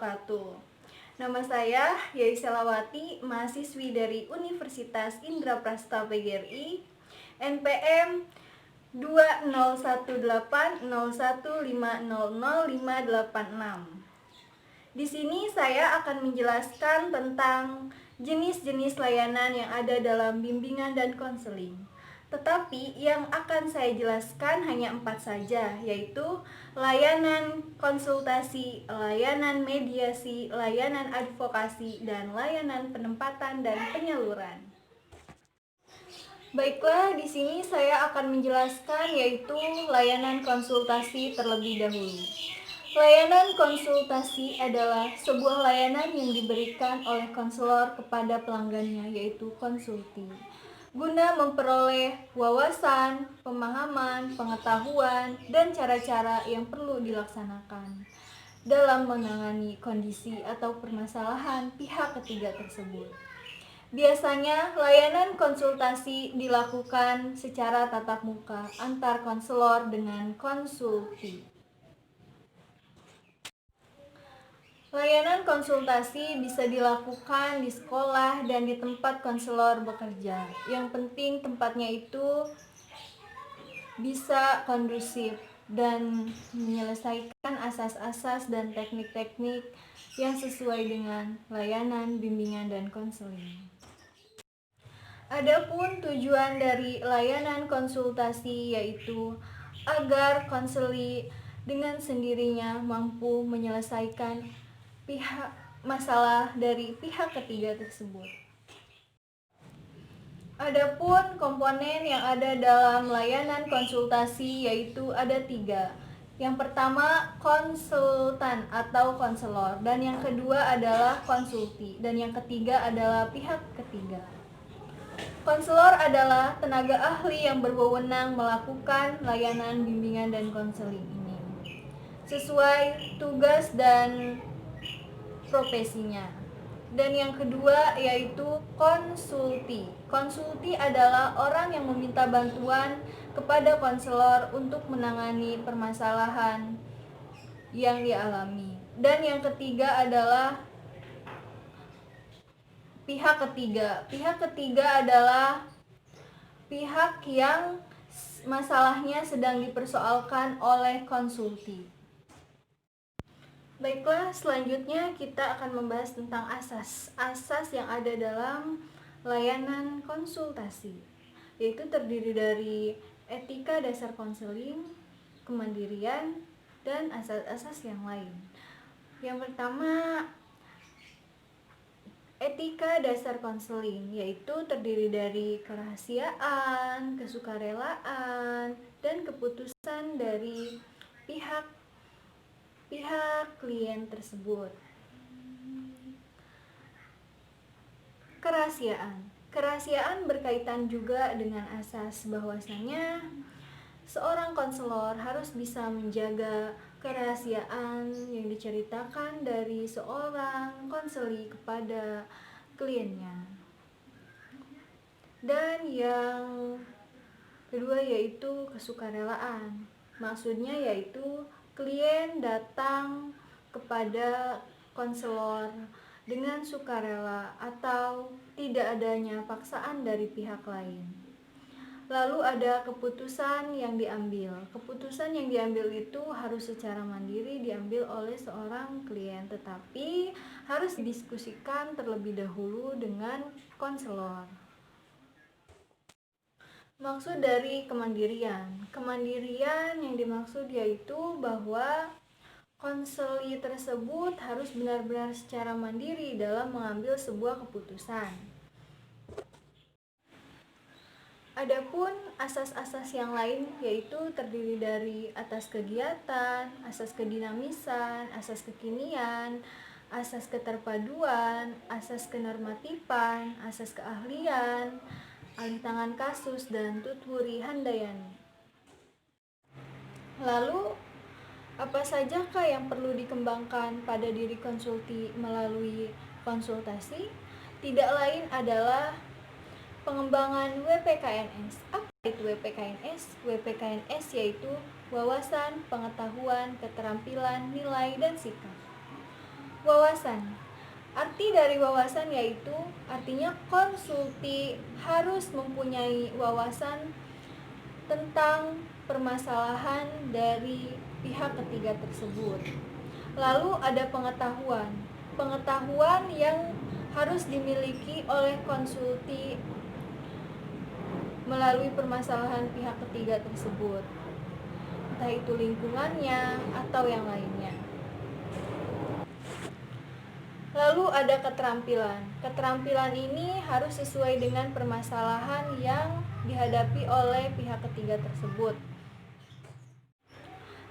wabarakatuh. Nama saya Yai Selawati, mahasiswi dari Universitas Indraprasta PGRI, NPM 201801500586. Di sini saya akan menjelaskan tentang jenis-jenis layanan yang ada dalam bimbingan dan konseling. Tetapi yang akan saya jelaskan hanya 4 saja, yaitu layanan konsultasi, layanan mediasi, layanan advokasi, dan layanan penempatan dan penyaluran. Baiklah, di sini saya akan menjelaskan yaitu layanan konsultasi terlebih dahulu. Layanan konsultasi adalah sebuah layanan yang diberikan oleh konselor kepada pelanggannya, yaitu konsulti, guna memperoleh wawasan, pemahaman, pengetahuan, dan cara-cara yang perlu dilaksanakan dalam menangani kondisi atau permasalahan pihak ketiga tersebut. Biasanya, layanan konsultasi dilakukan secara tatap muka antar konselor dengan konsulti. Layanan konsultasi bisa dilakukan di sekolah dan di tempat konselor bekerja. Yang penting tempatnya itu bisa kondusif dan menyelesaikan asas-asas dan teknik-teknik yang sesuai dengan layanan bimbingan dan konseling. Adapun tujuan dari layanan konsultasi yaitu agar konseli dengan sendirinya mampu menyelesaikan masalah dari pihak ketiga tersebut. Adapun komponen yang ada dalam layanan konsultasi yaitu ada 3. Yang pertama konsultan atau konselor, dan yang kedua adalah konsulti, dan yang ketiga adalah pihak ketiga. Konselor adalah tenaga ahli yang berwenang melakukan layanan bimbingan dan konseling ini sesuai tugas dan profesinya. Dan yang kedua yaitu konsulti. Konsulti adalah orang yang meminta bantuan kepada konselor untuk menangani permasalahan yang dialami. Dan yang ketiga adalah pihak ketiga. Pihak ketiga adalah pihak yang masalahnya sedang dipersoalkan oleh konsulti. Baiklah, selanjutnya kita akan membahas tentang asas yang ada dalam layanan konsultasi, yaitu terdiri dari etika dasar konseling, kemandirian, dan asas-asas yang lain. Yang pertama, etika dasar konseling, yaitu terdiri dari kerahasiaan, kesukarelaan, dan keputusan dari pihak klien tersebut. Kerahasiaan berkaitan juga dengan asas bahwasanya seorang konselor harus bisa menjaga kerahasiaan yang diceritakan dari seorang konseli kepada kliennya. Dan yang kedua yaitu kesukarelaan. Maksudnya yaitu klien datang kepada konselor dengan sukarela atau tidak adanya paksaan dari pihak lain. Lalu ada keputusan yang diambil. Keputusan yang diambil itu harus secara mandiri diambil oleh seorang klien, tetapi harus didiskusikan terlebih dahulu dengan konselor. Maksud dari kemandirian. Kemandirian yang dimaksud yaitu bahwa konseli tersebut harus benar-benar secara mandiri dalam mengambil sebuah keputusan. Adapun asas-asas yang lain yaitu terdiri dari asas kegiatan, asas kedinamisan, asas kekinian, asas keterpaduan, asas kenormatifan, asas keahlian, alih tangan kasus, dan tutwuri handayani. Lalu, apa sajakah yang perlu dikembangkan pada diri konsulti melalui konsultasi? Tidak lain adalah pengembangan WPKNS. Apa itu WPKNS? WPKNS yaitu wawasan, pengetahuan, keterampilan, nilai, dan sikap. Wawasan. Arti dari wawasan yaitu artinya konsulti harus mempunyai wawasan tentang permasalahan dari pihak ketiga tersebut. Lalu ada pengetahuan. Pengetahuan yang harus dimiliki oleh konsulti melalui permasalahan pihak ketiga tersebut, entah itu lingkungannya atau yang lainnya. Lalu ada keterampilan. Keterampilan ini harus sesuai dengan permasalahan yang dihadapi oleh pihak ketiga tersebut.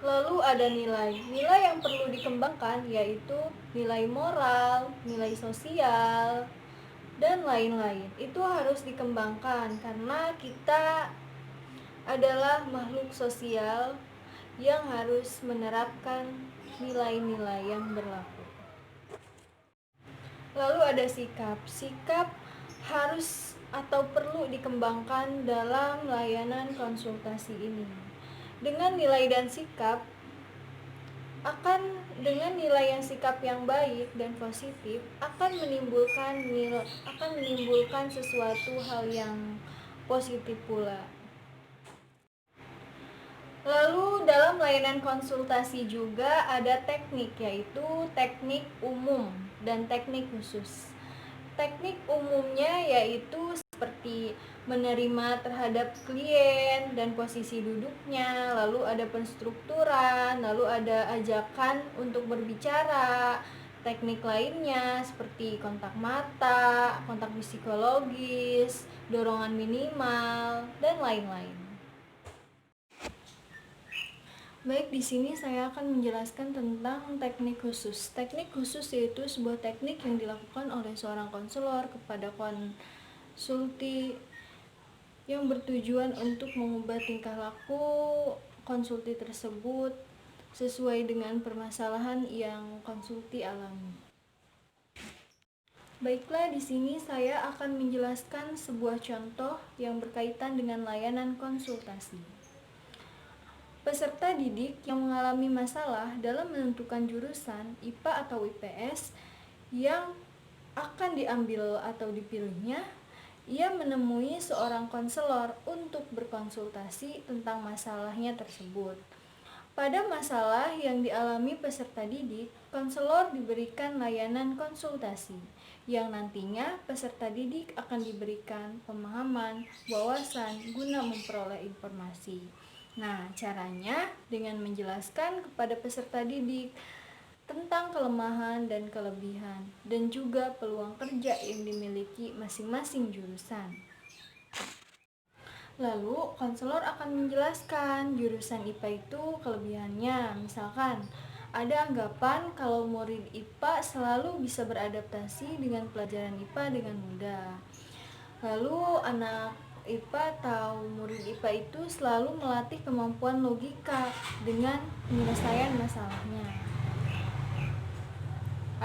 Lalu ada nilai. Nilai yang perlu dikembangkan yaitu nilai moral, nilai sosial, dan lain-lain. Itu harus dikembangkan karena kita adalah makhluk sosial yang harus menerapkan nilai-nilai yang berlaku. Lalu ada sikap. Sikap harus atau perlu dikembangkan dalam layanan konsultasi ini. Dengan nilai dan sikap dengan nilai yang sikap yang baik dan positif akan menimbulkan sesuatu hal yang positif pula. Lalu dalam layanan konsultasi juga ada teknik, yaitu teknik umum dan teknik khusus. Teknik umumnya yaitu seperti menerima terhadap klien dan posisi duduknya, lalu ada penstrukturan, lalu ada ajakan untuk berbicara. Teknik lainnya seperti kontak mata, kontak psikologis, dorongan minimal, dan lain-lain. Baik, di sini saya akan menjelaskan tentang teknik khusus. Teknik khusus yaitu sebuah teknik yang dilakukan oleh seorang konselor kepada konsulti yang bertujuan untuk mengubah tingkah laku konsulti tersebut sesuai dengan permasalahan yang konsulti alami. Baiklah, di sini saya akan menjelaskan sebuah contoh yang berkaitan dengan layanan konsultasi. Peserta didik yang mengalami masalah dalam menentukan jurusan IPA atau IPS yang akan diambil atau dipilihnya, ia menemui seorang konselor untuk berkonsultasi tentang masalahnya tersebut. Pada masalah yang dialami peserta didik, konselor diberikan layanan konsultasi, yang nantinya peserta didik akan diberikan pemahaman, wawasan guna memperoleh informasi. Nah, caranya dengan menjelaskan kepada peserta didik tentang kelemahan dan kelebihan dan juga peluang kerja yang dimiliki masing-masing jurusan. Lalu, konselor akan menjelaskan jurusan IPA itu kelebihannya. Misalkan, ada anggapan kalau murid IPA selalu bisa beradaptasi dengan pelajaran IPA dengan mudah. Lalu, anak IPA atau murid IPA itu selalu melatih kemampuan logika dengan penyelesaian masalahnya.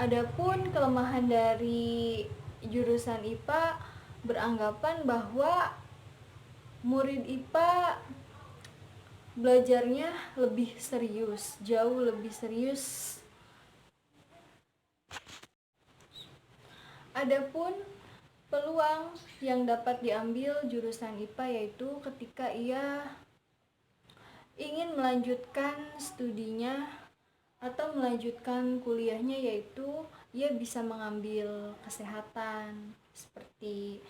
Adapun kelemahan dari jurusan IPA beranggapan bahwa murid IPA belajarnya lebih serius, jauh lebih serius. Adapun peluang yang dapat diambil jurusan IPA yaitu ketika ia ingin melanjutkan studinya atau melanjutkan kuliahnya, yaitu ia bisa mengambil kesehatan seperti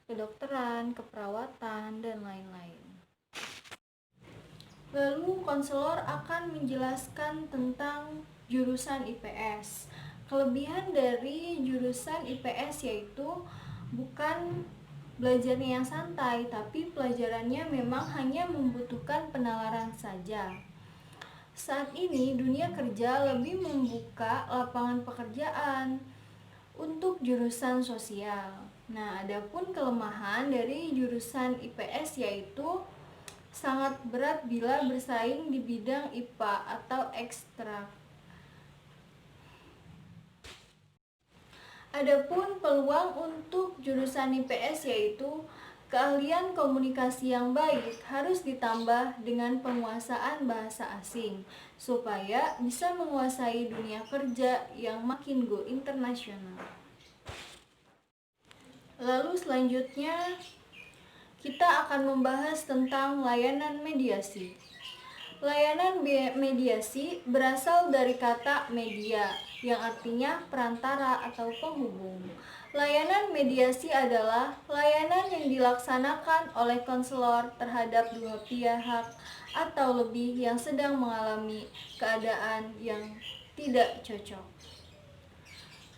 kedokteran, keperawatan, dan lain-lain. Lalu konselor akan menjelaskan tentang jurusan IPS. Kelebihan dari jurusan IPS yaitu bukan belajarnya yang santai, tapi pelajarannya memang hanya membutuhkan penalaran saja. Saat ini dunia kerja lebih membuka lapangan pekerjaan untuk jurusan sosial. Nah, adapun kelemahan dari jurusan IPS yaitu sangat berat bila bersaing di bidang IPA atau ekstra. Adapun peluang untuk jurusan IPS yaitu Keahlian komunikasi yang baik harus ditambah dengan penguasaan bahasa asing supaya bisa menguasai dunia kerja yang makin go internasional. Lalu selanjutnya kita akan membahas tentang layanan mediasi. Layanan mediasi berasal dari kata media yang artinya perantara atau penghubung. Layanan mediasi adalah layanan yang dilaksanakan oleh konselor terhadap dua pihak atau lebih yang sedang mengalami keadaan yang tidak cocok.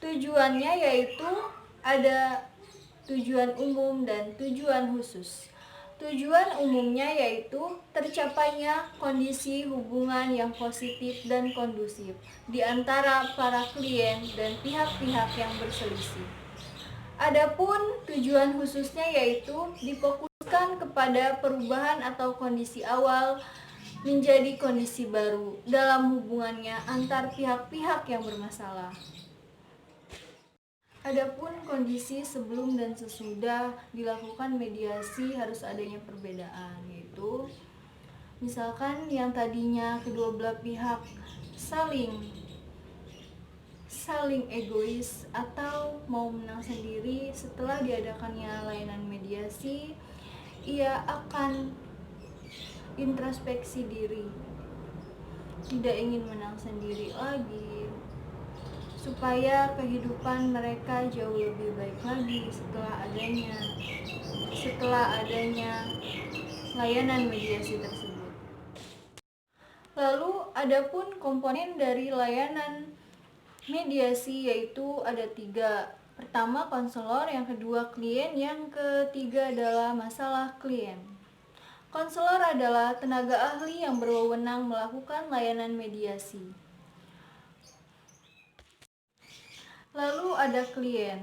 Tujuannya yaitu ada tujuan umum dan tujuan khusus. Tujuan umumnya yaitu tercapainya kondisi hubungan yang positif dan kondusif di antara para klien dan pihak-pihak yang berselisih. Adapun tujuan khususnya yaitu difokuskan kepada perubahan atau kondisi awal menjadi kondisi baru dalam hubungannya antar pihak-pihak yang bermasalah. Adapun kondisi sebelum dan sesudah dilakukan mediasi harus adanya perbedaan, yaitu misalkan yang tadinya kedua belah pihak saling egois atau mau menang sendiri, setelah diadakannya layanan mediasi ia akan introspeksi diri, tidak ingin menang sendiri lagi, supaya kehidupan mereka jauh lebih baik lagi setelah adanya layanan mediasi tersebut. Lalu adapun komponen dari layanan mediasi yaitu ada 3. Pertama konselor, yang kedua klien, yang ketiga adalah masalah klien. Konselor adalah tenaga ahli yang berwenang melakukan layanan mediasi. Lalu ada klien.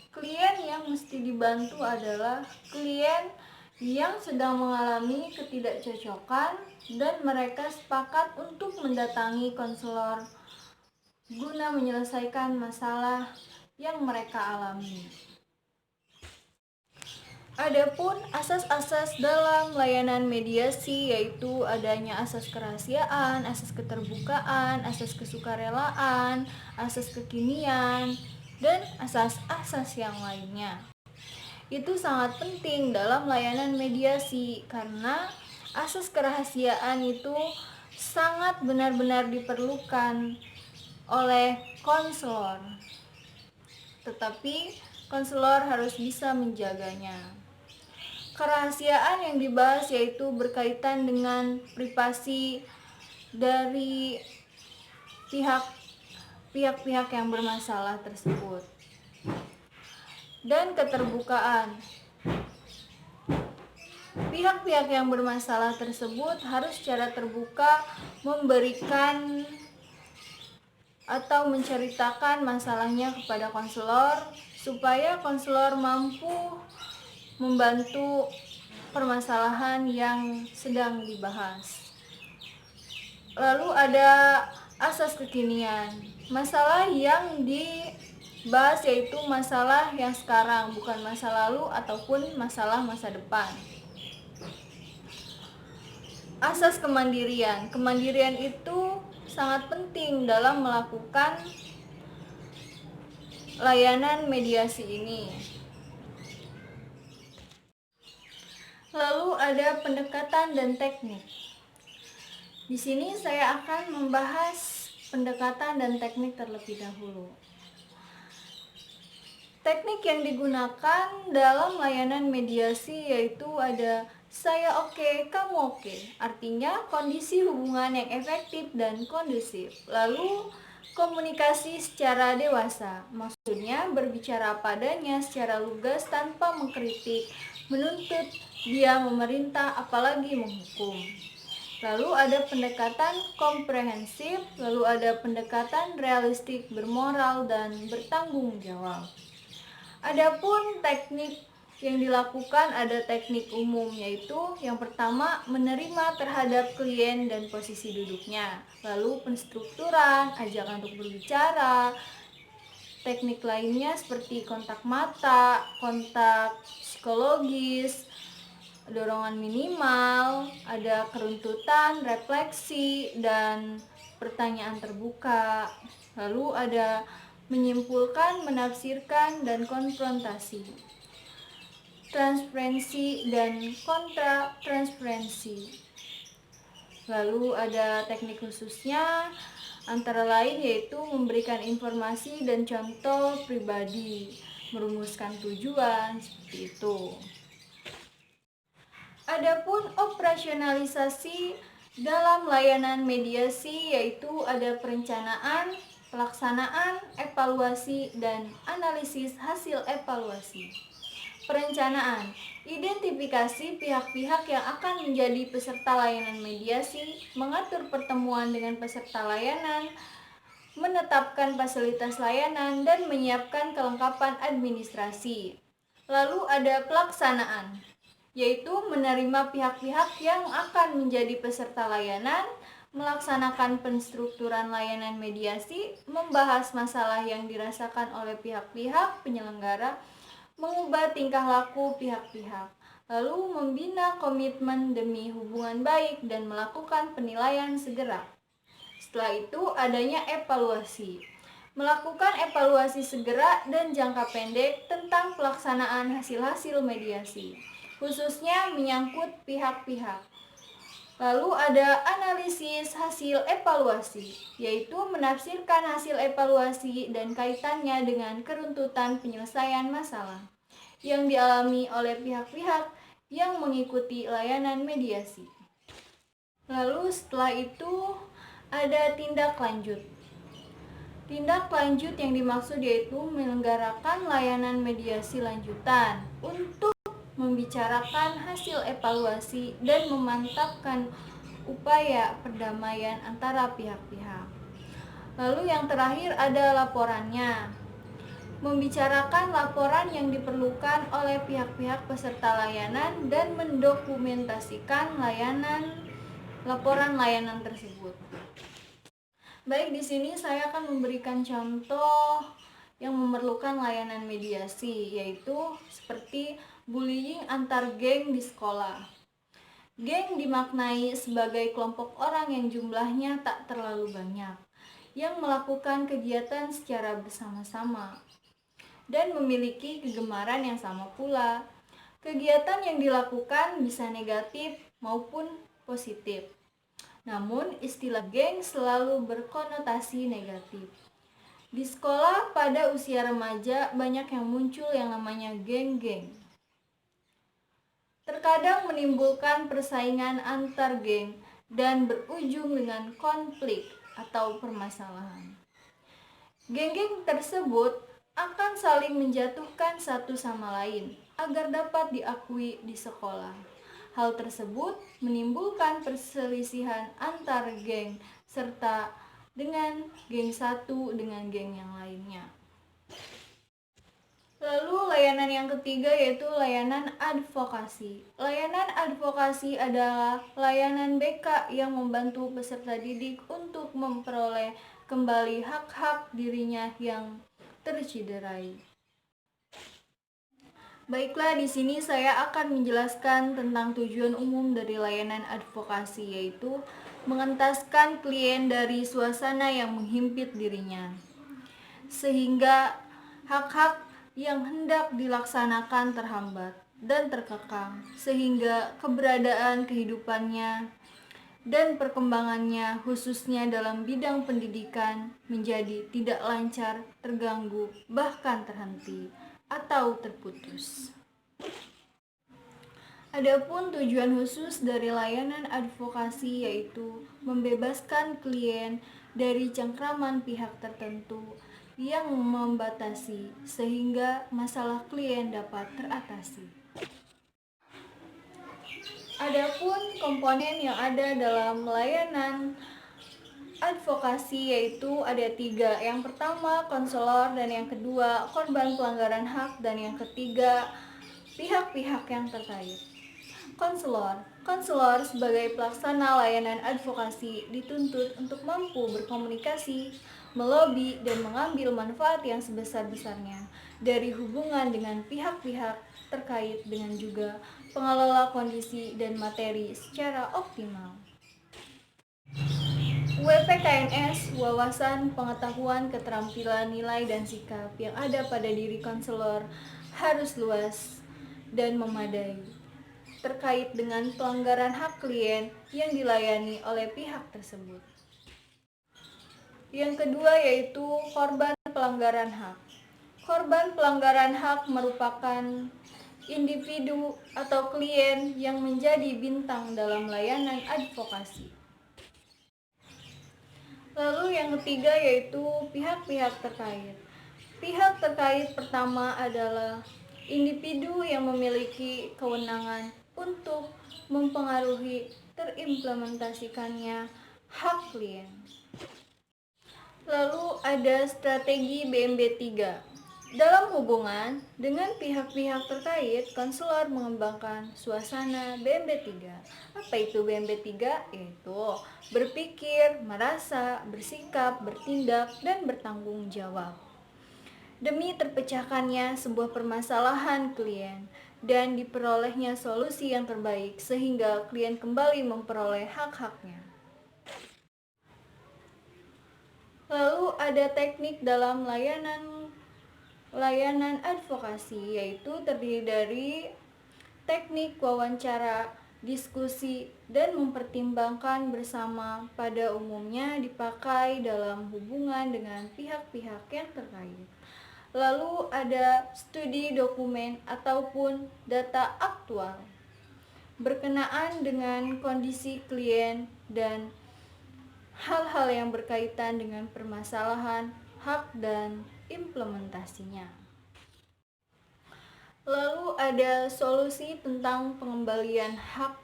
Klien yang mesti dibantu adalah klien yang sedang mengalami ketidakcocokan dan mereka sepakat untuk mendatangi konselor guna menyelesaikan masalah yang mereka alami. Adapun asas-asas dalam layanan mediasi yaitu adanya asas kerahasiaan, asas keterbukaan, asas kesukarelaan, asas kekinian, dan asas-asas yang lainnya. Itu sangat penting dalam layanan mediasi karena asas kerahasiaan itu sangat benar-benar diperlukan oleh konselor. Tetapi konselor harus bisa menjaganya. Kerahasiaan yang dibahas yaitu berkaitan dengan privasi dari pihak-pihak yang bermasalah tersebut. Dan keterbukaan. Pihak-pihak yang bermasalah tersebut harus secara terbuka memberikan atau menceritakan masalahnya kepada konselor supaya konselor mampu membantu permasalahan yang sedang dibahas. Lalu ada asas kekinian. Masalah yang dibahas yaitu masalah yang sekarang, bukan masa lalu ataupun masalah masa depan. Asas kemandirian. Kemandirian itu sangat penting dalam melakukan layanan mediasi ini. Lalu ada pendekatan dan teknik. Di sini saya akan membahas pendekatan dan teknik terlebih dahulu. Teknik yang digunakan dalam layanan mediasi yaitu ada saya oke, kamu oke. Artinya kondisi hubungan yang efektif dan kondusif. Lalu komunikasi secara dewasa. Maksudnya berbicara padanya secara lugas tanpa mengkritik, menuntut dia memerintah apalagi menghukum. Lalu ada pendekatan komprehensif, lalu ada pendekatan realistik, bermoral dan bertanggung jawab. Adapun teknik yang dilakukan ada teknik umum yaitu yang pertama menerima terhadap klien dan posisi duduknya, lalu penstrukturan, ajakan untuk berbicara, Teknik lainnya seperti kontak mata, kontak psikologis, dorongan minimal, ada keruntutan, refleksi, dan pertanyaan terbuka. Lalu ada menyimpulkan, menafsirkan, dan konfrontasi. Transferensi dan kontra transferensi. Lalu ada teknik khususnya, antara lain yaitu memberikan informasi dan contoh pribadi, merumuskan tujuan, seperti itu. Adapun operasionalisasi dalam layanan mediasi yaitu ada perencanaan, pelaksanaan, evaluasi, dan analisis hasil evaluasi. Perencanaan, identifikasi pihak-pihak yang akan menjadi peserta layanan mediasi, mengatur pertemuan dengan peserta layanan, menetapkan fasilitas layanan, dan menyiapkan kelengkapan administrasi. Lalu ada pelaksanaan, yaitu menerima pihak-pihak yang akan menjadi peserta layanan, melaksanakan penstrukturan layanan mediasi, membahas masalah yang dirasakan oleh pihak-pihak penyelenggara, mengubah tingkah laku pihak-pihak, lalu membina komitmen demi hubungan baik dan melakukan penilaian segera. Setelah itu adanya evaluasi, melakukan evaluasi segera dan jangka pendek tentang pelaksanaan hasil-hasil mediasi, khususnya menyangkut pihak-pihak. Lalu ada analisis hasil evaluasi, yaitu menafsirkan hasil evaluasi dan kaitannya dengan keruntutan penyelesaian masalah yang dialami oleh pihak-pihak yang mengikuti layanan mediasi. Lalu setelah itu ada tindak lanjut. Tindak lanjut yang dimaksud yaitu menyelenggarakan layanan mediasi lanjutan untuk membicarakan hasil evaluasi dan memantapkan upaya perdamaian antara pihak-pihak. Lalu yang terakhir ada laporannya. Membicarakan laporan yang diperlukan oleh pihak-pihak peserta layanan dan mendokumentasikan laporan layanan tersebut. Baik, di sini saya akan memberikan contoh yang memerlukan layanan mediasi, yaitu seperti bullying antar geng di sekolah. Geng dimaknai sebagai kelompok orang yang jumlahnya tak terlalu banyak, yang melakukan kegiatan secara bersama-sama dan memiliki kegemaran yang sama pula. Kegiatan yang dilakukan bisa negatif maupun positif. Namun, istilah geng selalu berkonotasi negatif. Di sekolah pada usia remaja banyak yang muncul yang namanya geng-geng. Terkadang menimbulkan persaingan antar geng dan berujung dengan konflik atau permasalahan. Geng-geng tersebut akan saling menjatuhkan satu sama lain agar dapat diakui di sekolah. Hal tersebut menimbulkan perselisihan antar geng serta dengan geng satu dengan geng yang lainnya. Lalu layanan yang ketiga yaitu layanan advokasi. Layanan advokasi adalah layanan BK yang membantu peserta didik untuk memperoleh kembali hak-hak dirinya yang tercederai. Baiklah, di sini saya akan menjelaskan tentang tujuan umum dari layanan advokasi, yaitu mengentaskan klien dari suasana yang menghimpit dirinya, sehingga hak-hak yang hendak dilaksanakan terhambat dan terkekang, sehingga keberadaan kehidupannya dan perkembangannya khususnya dalam bidang pendidikan menjadi tidak lancar, terganggu, bahkan terhenti atau terputus. Adapun tujuan khusus dari layanan advokasi yaitu membebaskan klien dari cengkraman pihak tertentu yang membatasi sehingga masalah klien dapat teratasi. Adapun komponen yang ada dalam layanan advokasi yaitu ada 3. Yang pertama konselor, dan yang kedua korban pelanggaran hak, dan yang ketiga pihak-pihak yang terkait. Konselor Konselor sebagai pelaksana layanan advokasi dituntut untuk mampu berkomunikasi, melobi, dan mengambil manfaat yang sebesar-besarnya dari hubungan dengan pihak-pihak terkait dengan juga pengelola kondisi dan materi secara optimal. WPKNS, wawasan, pengetahuan, keterampilan, nilai, dan sikap yang ada pada diri konselor harus luas dan memadai terkait dengan pelanggaran hak klien yang dilayani oleh pihak tersebut. Yang kedua yaitu korban pelanggaran hak. Korban pelanggaran hak merupakan individu atau klien yang menjadi bintang dalam layanan advokasi. Lalu yang ketiga yaitu pihak-pihak terkait. Pihak terkait pertama adalah individu yang memiliki kewenangan untuk mempengaruhi terimplementasikannya hak klien. Lalu ada strategi BMB 3. Dalam hubungan dengan pihak-pihak terkait, konselor mengembangkan suasana BMB 3. Apa itu BMB 3? Yaitu berpikir, merasa, bersikap, bertindak, dan bertanggung jawab demi terpecahkannya sebuah permasalahan klien dan diperolehnya solusi yang terbaik sehingga klien kembali memperoleh hak-haknya. Lalu ada teknik dalam layanan advokasi, yaitu terdiri dari teknik wawancara, diskusi, dan mempertimbangkan bersama pada umumnya dipakai dalam hubungan dengan pihak-pihak yang terkait. Lalu ada studi dokumen ataupun data aktual berkenaan dengan kondisi klien dan hal-hal yang berkaitan dengan permasalahan hak dan implementasinya. Lalu ada solusi tentang pengembalian hak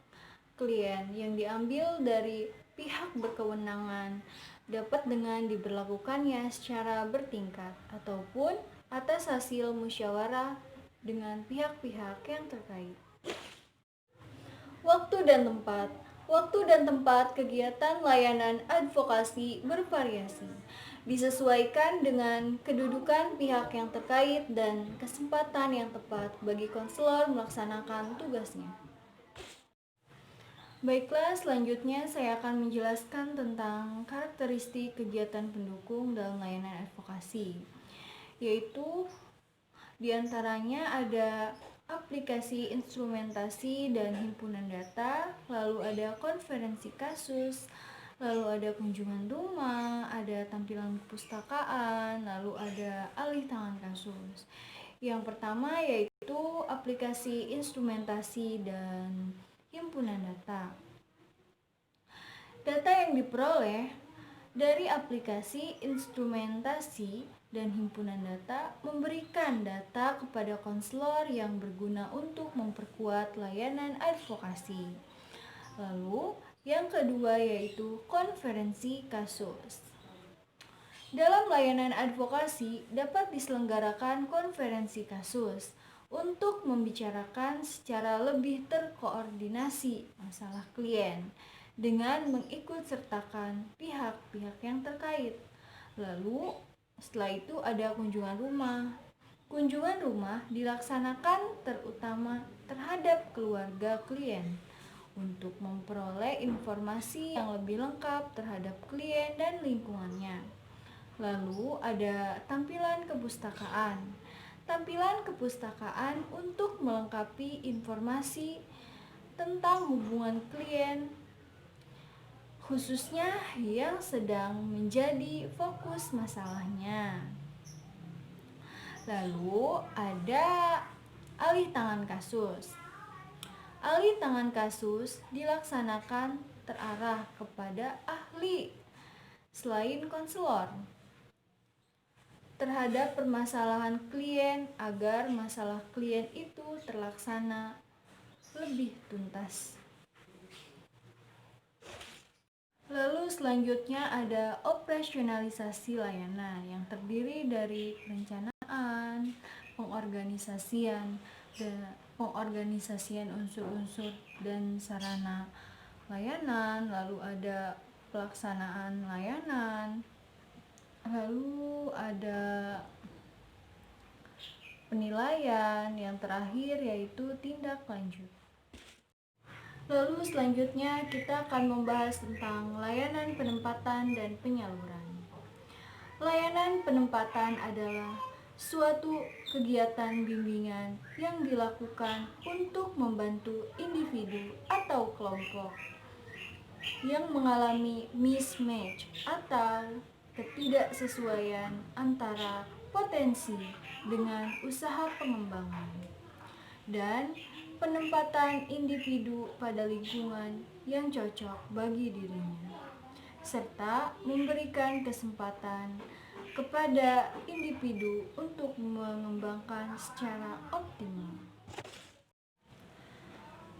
klien yang diambil dari pihak berkewenangan dapat dengan diberlakukannya secara bertingkat ataupun atas hasil musyawarah dengan pihak-pihak yang terkait. Waktu dan tempat. Waktu dan tempat kegiatan layanan advokasi bervariasi, disesuaikan dengan kedudukan pihak yang terkait dan kesempatan yang tepat bagi konselor melaksanakan tugasnya. Baiklah, selanjutnya saya akan menjelaskan tentang karakteristik kegiatan pendukung dalam layanan advokasi, yaitu diantaranya ada aplikasi instrumentasi dan himpunan data, lalu ada konferensi kasus, lalu ada kunjungan rumah, ada tampilan perpustakaan, lalu ada alih tangan kasus. Yang pertama yaitu aplikasi instrumentasi dan himpunan data. Data yang diperoleh dari aplikasi instrumentasi dan himpunan data memberikan data kepada konselor yang berguna untuk memperkuat layanan advokasi. Lalu, yang kedua yaitu konferensi kasus. Dalam layanan advokasi dapat diselenggarakan konferensi kasus untuk membicarakan secara lebih terkoordinasi masalah klien dengan mengikutsertakan pihak-pihak yang terkait. Lalu, setelah itu ada kunjungan rumah. Kunjungan rumah dilaksanakan terutama terhadap keluarga klien untuk memperoleh informasi yang lebih lengkap terhadap klien dan lingkungannya. Lalu ada tampilan kepustakaan. Tampilan kepustakaan untuk melengkapi informasi tentang hubungan klien, khususnya yang sedang menjadi fokus masalahnya. Lalu ada alih tangan kasus. Alih tangan kasus dilaksanakan terarah kepada ahli selain konselor terhadap permasalahan klien agar masalah klien itu terlaksana lebih tuntas. Lalu selanjutnya ada operasionalisasi layanan yang terdiri dari perencanaan, pengorganisasian, pengorganisasian unsur-unsur dan sarana layanan, lalu ada pelaksanaan layanan, lalu ada penilaian, yang terakhir yaitu tindak lanjut. Lalu selanjutnya kita akan membahas tentang layanan penempatan dan penyaluran. Layanan penempatan adalah suatu kegiatan bimbingan yang dilakukan untuk membantu individu atau kelompok yang mengalami mismatch atau ketidaksesuaian antara potensi dengan usaha pengembangan dan penempatan individu pada lingkungan yang cocok bagi dirinya, serta memberikan kesempatan kepada individu untuk mengembangkan secara optimal.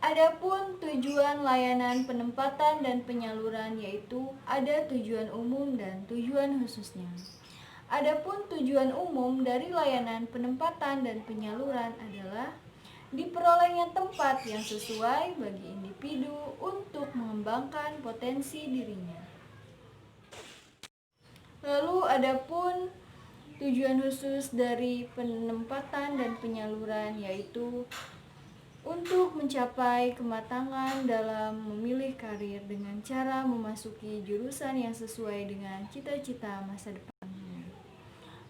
Adapun tujuan layanan penempatan dan penyaluran yaitu ada tujuan umum dan tujuan khususnya. Adapun tujuan umum dari layanan penempatan dan penyaluran adalah diperolehnya tempat yang sesuai bagi individu untuk mengembangkan potensi dirinya. Lalu adapun tujuan khusus dari penempatan dan penyaluran yaitu untuk mencapai kematangan dalam memilih karir dengan cara memasuki jurusan yang sesuai dengan cita-cita masa depannya.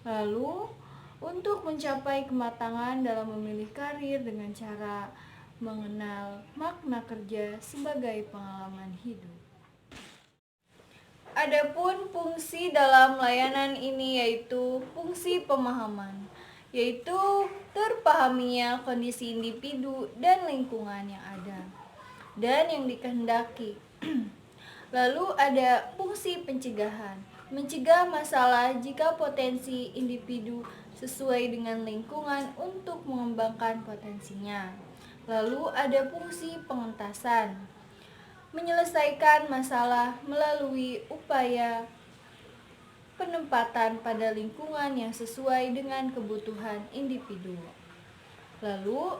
Lalu, untuk mencapai kematangan dalam memilih karir dengan cara mengenal makna kerja sebagai pengalaman hidup. Adapun fungsi dalam layanan ini yaitu fungsi pemahaman, yaitu terpahaminya kondisi individu dan lingkungan yang ada dan yang dikehendaki. Lalu ada fungsi pencegahan, mencegah masalah jika potensi individu sesuai dengan lingkungan untuk mengembangkan potensinya. Lalu ada fungsi pengentasan, menyelesaikan masalah melalui upaya penempatan pada lingkungan yang sesuai dengan kebutuhan individu. Lalu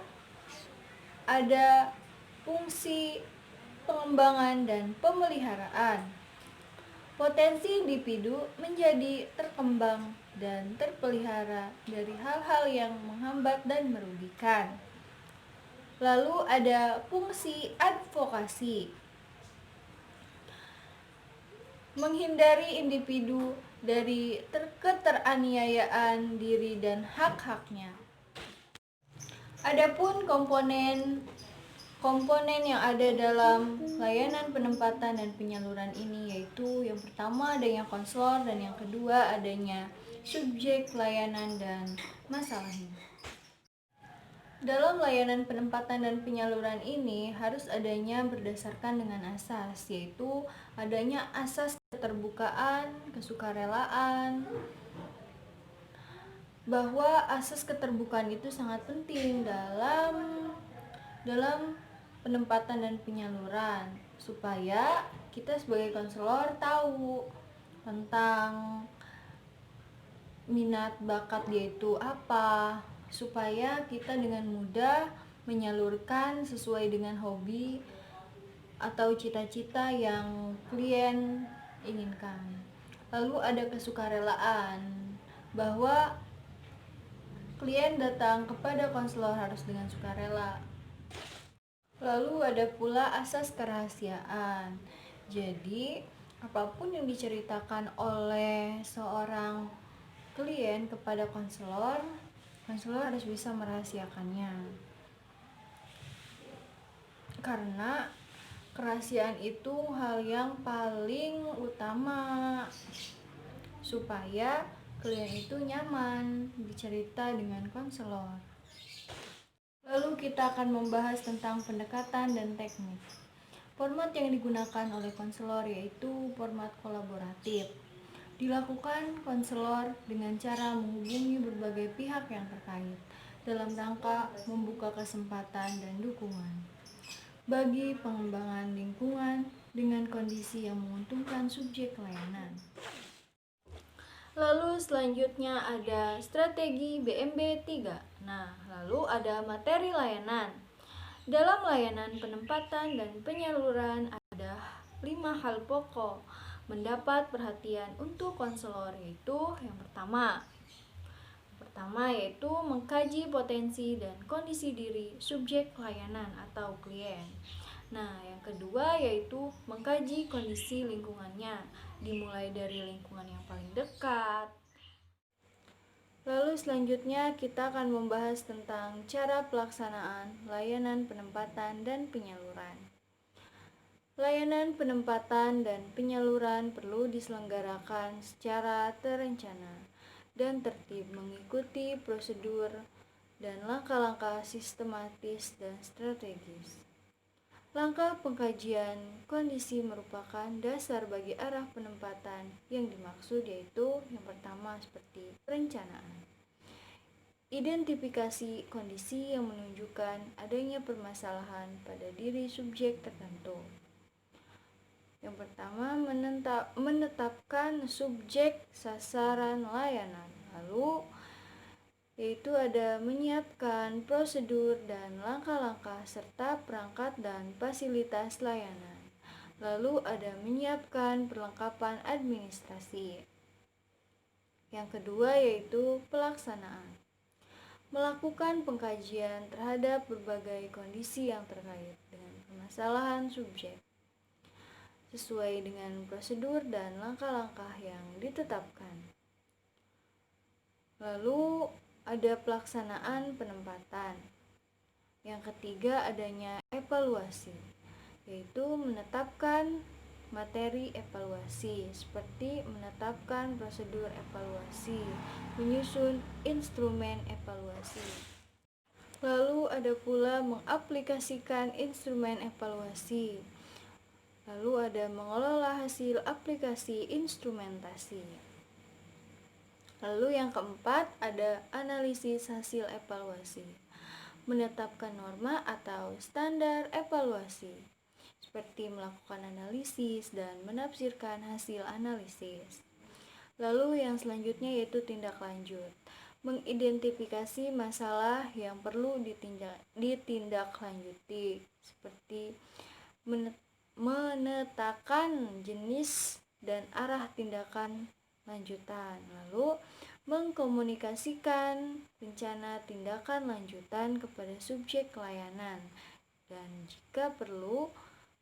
ada fungsi pengembangan dan pemeliharaan. Potensi individu menjadi terkembang dan terpelihara dari hal-hal yang menghambat dan merugikan. Lalu ada fungsi advokasi, menghindari individu dari keteraniayaan diri dan hak-haknya. Adapun komponen yang ada dalam layanan penempatan dan penyaluran ini yaitu yang pertama adanya konselor dan yang kedua adanya subjek layanan dan masalahnya. Dalam layanan penempatan dan penyaluran ini harus adanya berdasarkan dengan asas, yaitu adanya asas keterbukaan, kesukarelaan, bahwa asas keterbukaan itu sangat penting dalam penempatan dan penyaluran, supaya kita sebagai konselor tahu tentang minat bakat dia itu apa, supaya kita dengan mudah menyalurkan sesuai dengan hobi atau cita-cita yang klien inginkan. Lalu ada kesukarelaan, bahwa klien datang kepada konselor harus dengan sukarela. Lalu ada pula asas kerahasiaan. Jadi, apapun yang diceritakan oleh seorang klien kepada konselor harus bisa merahasiakannya. Karena kerahasiaan itu hal yang paling utama supaya klien itu nyaman bercerita dengan konselor. Lalu kita akan membahas tentang pendekatan dan teknik. Format yang digunakan oleh konselor yaitu format kolaboratif. Dilakukan konselor dengan cara menghubungi berbagai pihak yang terkait dalam rangka membuka kesempatan dan dukungan bagi pengembangan lingkungan dengan kondisi yang menguntungkan subjek layanan. Lalu selanjutnya ada strategi BMB 3. Nah, lalu ada materi layanan. Dalam layanan penempatan dan penyaluran ada 5 hal pokok mendapat perhatian untuk konselor, yaitu yang pertama yaitu mengkaji potensi dan kondisi diri subjek layanan atau klien. Nah, yang kedua yaitu mengkaji kondisi lingkungannya, dimulai dari lingkungan yang paling dekat. Lalu selanjutnya kita akan membahas tentang cara pelaksanaan layanan penempatan dan penyaluran. Layanan penempatan dan penyaluran perlu diselenggarakan secara terencana dan tertib, mengikuti prosedur dan langkah-langkah sistematis dan strategis. Langkah pengkajian kondisi merupakan dasar bagi arah penempatan yang dimaksud, yaitu yang pertama seperti perencanaan. Identifikasi kondisi yang menunjukkan adanya permasalahan pada diri subjek tertentu. Yang pertama, menetapkan subjek sasaran layanan. Lalu yaitu ada menyiapkan prosedur dan langkah-langkah serta perangkat dan fasilitas layanan. Lalu ada menyiapkan perlengkapan administrasi. Yang kedua yaitu pelaksanaan. Melakukan pengkajian terhadap berbagai kondisi yang terkait dengan permasalahan subjek sesuai dengan prosedur dan langkah-langkah yang ditetapkan. Lalu ada pelaksanaan penempatan. Yang ketiga adanya evaluasi, yaitu menetapkan materi evaluasi seperti menetapkan prosedur evaluasi, menyusun instrumen evaluasi. Lalu ada pula mengaplikasikan instrumen evaluasi. Lalu ada mengelola hasil aplikasi instrumentasi. Lalu yang keempat ada analisis hasil evaluasi. Menetapkan norma atau standar evaluasi, seperti melakukan analisis dan menafsirkan hasil analisis. Lalu yang selanjutnya yaitu tindak lanjut. Mengidentifikasi masalah yang perlu ditindaklanjuti, seperti menetapkan jenis dan arah tindakan lanjutan. Lalu mengkomunikasikan rencana tindakan lanjutan kepada subjek layanan dan jika perlu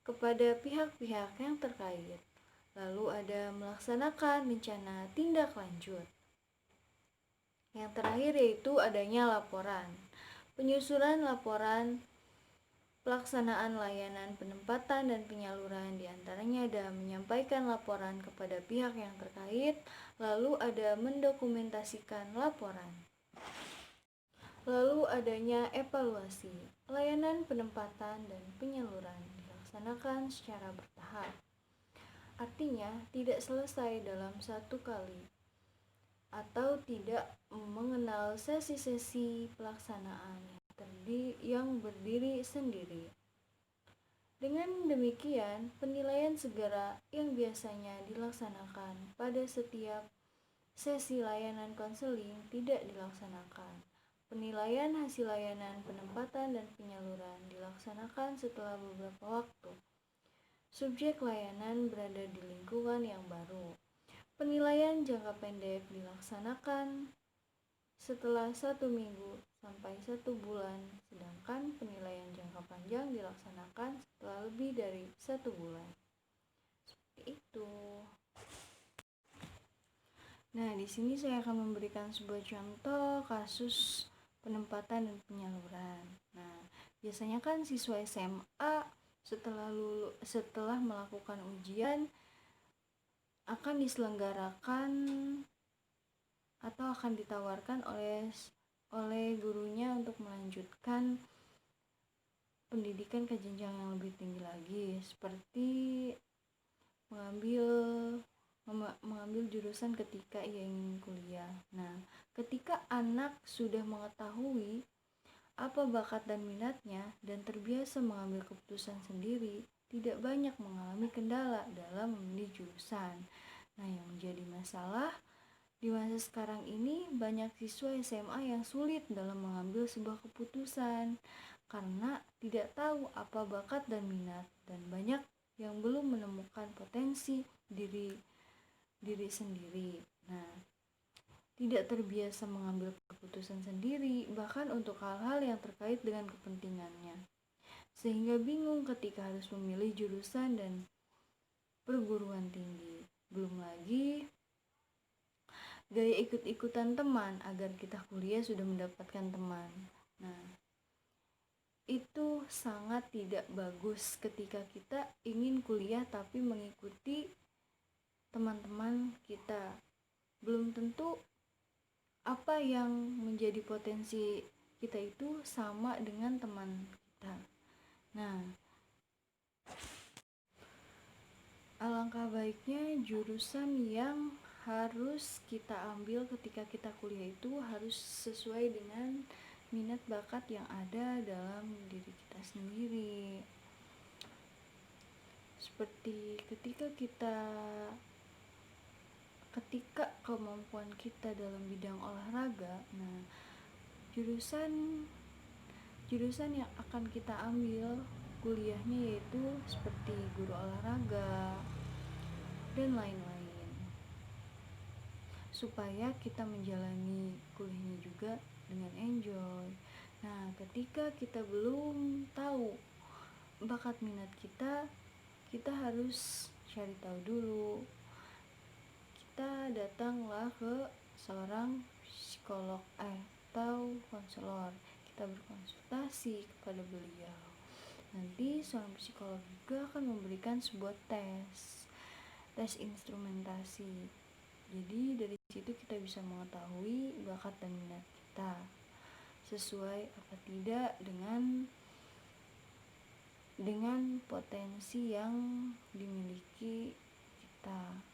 kepada pihak-pihak yang terkait. Lalu ada melaksanakan rencana tindak lanjut. Yang terakhir yaitu adanya laporan. Penyusunan laporan pelaksanaan layanan penempatan dan penyaluran, diantaranya ada menyampaikan laporan kepada pihak yang terkait, lalu ada mendokumentasikan laporan. Lalu adanya evaluasi. Layanan penempatan dan penyaluran dilaksanakan secara bertahap. Artinya tidak selesai dalam satu kali atau tidak mengenal sesi-sesi pelaksanaan yang berdiri sendiri. Dengan demikian, penilaian segera yang biasanya dilaksanakan pada setiap sesi layanan konseling tidak dilaksanakan. Penilaian hasil layanan penempatan dan penyaluran dilaksanakan setelah beberapa waktu. Subjek layanan berada di lingkungan yang baru. Penilaian jangka pendek dilaksanakan setelah 1 minggu sampai 1 bulan, sedangkan penilaian jangka panjang dilaksanakan setelah lebih dari 1 bulan. Seperti itu. Nah, di sini saya akan memberikan sebuah contoh kasus penempatan dan penyaluran. Nah, biasanya kan siswa SMA setelah melakukan ujian akan diselenggarakan atau akan ditawarkan oleh gurunya untuk melanjutkan pendidikan ke jenjang yang lebih tinggi lagi, seperti mengambil jurusan ketika ia ingin kuliah. Nah, ketika anak sudah mengetahui apa bakat dan minatnya dan terbiasa mengambil keputusan sendiri, tidak banyak mengalami kendala dalam memilih jurusan. Nah, yang menjadi masalah Di masa sekarang ini banyak siswa SMA yang sulit dalam mengambil sebuah keputusan karena tidak tahu apa bakat dan minat, dan banyak yang belum menemukan potensi diri sendiri. Nah, tidak terbiasa mengambil keputusan sendiri bahkan untuk hal-hal yang terkait dengan kepentingannya, sehingga bingung ketika harus memilih jurusan dan perguruan tinggi. Belum lagi gaya ikut-ikutan teman agar kita kuliah sudah mendapatkan teman. Nah, itu sangat tidak bagus ketika kita ingin kuliah tapi mengikuti teman-teman kita. Belum tentu apa yang menjadi potensi kita itu sama dengan teman kita. Nah, alangkah baiknya jurusan yang harus kita ambil ketika kita kuliah itu harus sesuai dengan minat bakat yang ada dalam diri kita sendiri. Seperti ketika kemampuan kita dalam bidang olahraga, nah jurusan yang akan kita ambil kuliahnya yaitu seperti guru olahraga dan lain-lain, supaya kita menjalani kuliahnya juga dengan enjoy. Nah, ketika kita belum tahu bakat minat kita harus cari tahu dulu. Kita datanglah ke seorang psikolog atau konselor. Kita berkonsultasi kepada beliau. Nanti seorang psikolog juga akan memberikan sebuah tes instrumentasi. Jadi dari situ kita bisa mengetahui bakat dan minat kita sesuai apa tidak dengan potensi yang dimiliki kita.